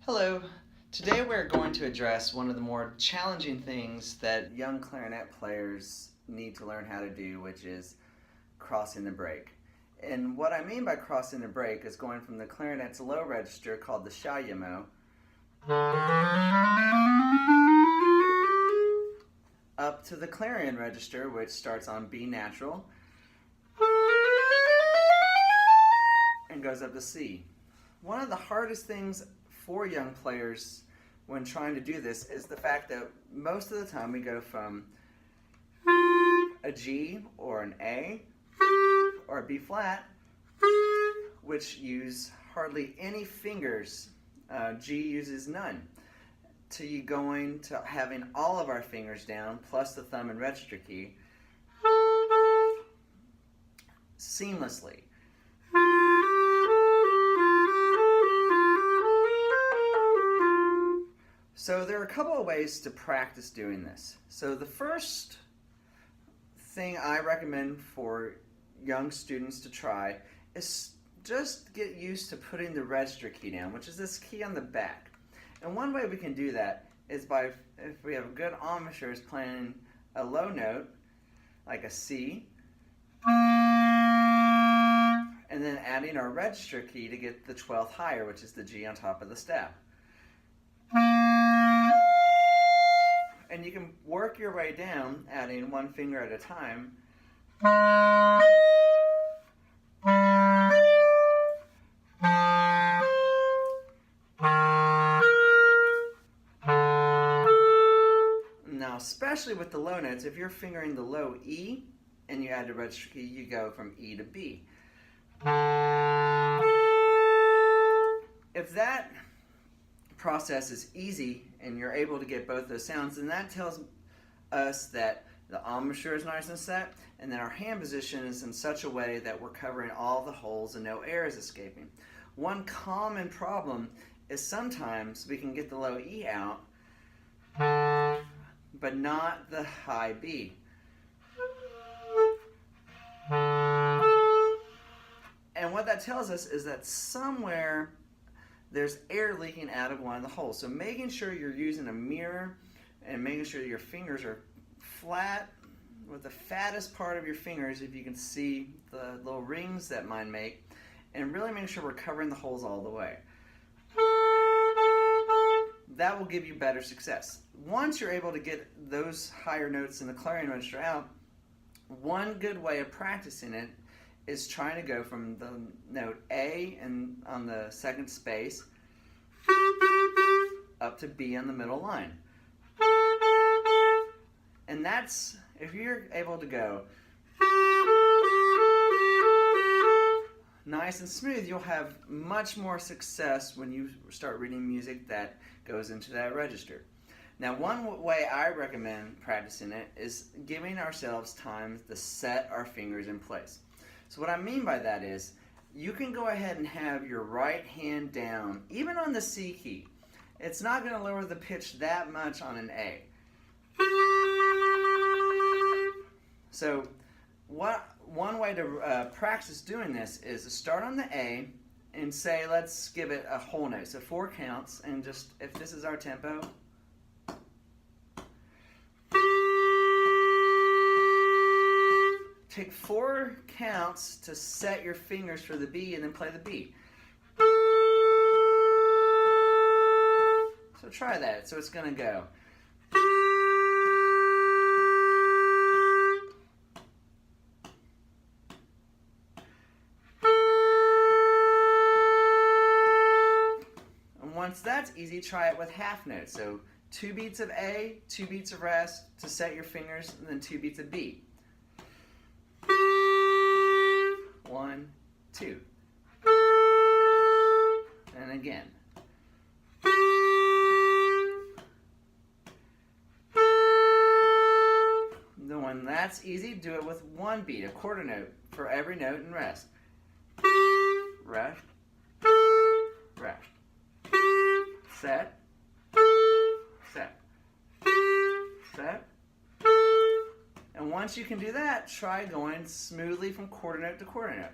Hello. Today we're going to address one of the more challenging things that young clarinet players need to learn how to do, which is crossing the break. And what I mean by crossing the break is going from the clarinet's low register, called the Shayamo, up to the clarion register, which starts on B natural and goes up to C. One of the hardest things for young players when trying to do this is the fact that most of the time we go from a G or an A or a B flat, which use hardly any fingers. G uses none, to you going to having all of our fingers down plus the thumb and register key seamlessly. So there are a couple of ways to practice doing this. So the first thing I recommend for young students to try is just get used to putting the register key down, which is this key on the back. And one way we can do that is by, if we have a good embouchure, is playing a low note, like a C, and then adding our register key to get the 12th higher, which is the G on top of the staff. And you can work your way down, adding one finger at a time. Now, especially with the low notes, if you're fingering the low E and you add the register key, you go from E to B. If that process is easy and you're able to get both those sounds, then that tells us that the embouchure is nice and set, and that our hand position is in such a way that we're covering all the holes and no air is escaping. One common problem is sometimes we can get the low E out, but not the high B. And what that tells us is that somewhere there's air leaking out of one of the holes. So making sure you're using a mirror and making sure your fingers are flat with the fattest part of your fingers, if you can see the little rings that mine make, and really making sure we're covering the holes all the way. That will give you better success. Once you're able to get those higher notes in the clarion register out, one good way of practicing it is trying to go from the note A and on the second space up to B on the middle line. And that's, if you're able to go nice and smooth, you'll have much more success when you start reading music that goes into that register. Now, one way I recommend practicing it is giving ourselves time to set our fingers in place. So what I mean by that is, you can go ahead and have your right hand down, even on the C key. It's not going to lower the pitch that much on an A. So one way to practice doing this is to start on the A and say, let's give it a whole note. So 4 counts, and just, if this is our tempo, take 4 counts to set your fingers for the B, and then play the B. So try that. So it's going to go. And once that's easy, try it with half notes. So 2 beats of A, 2 beats of rest to set your fingers, and then 2 beats of B. 1, 2. And again. Then when that's easy, do it with 1 beat, a quarter note for every note, and rest. Rest. Rest. Set. Set. Set. And once you can do that, try going smoothly from quarter note to quarter note.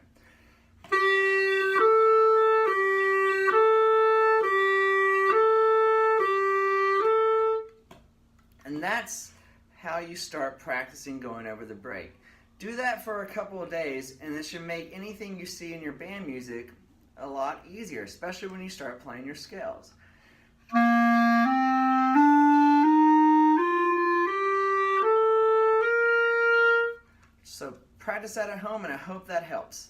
that's how you start practicing going over the break. Do that for a couple of days, and this should make anything you see in your band music a lot easier, especially when you start playing your scales. So practice that at home, and I hope that helps.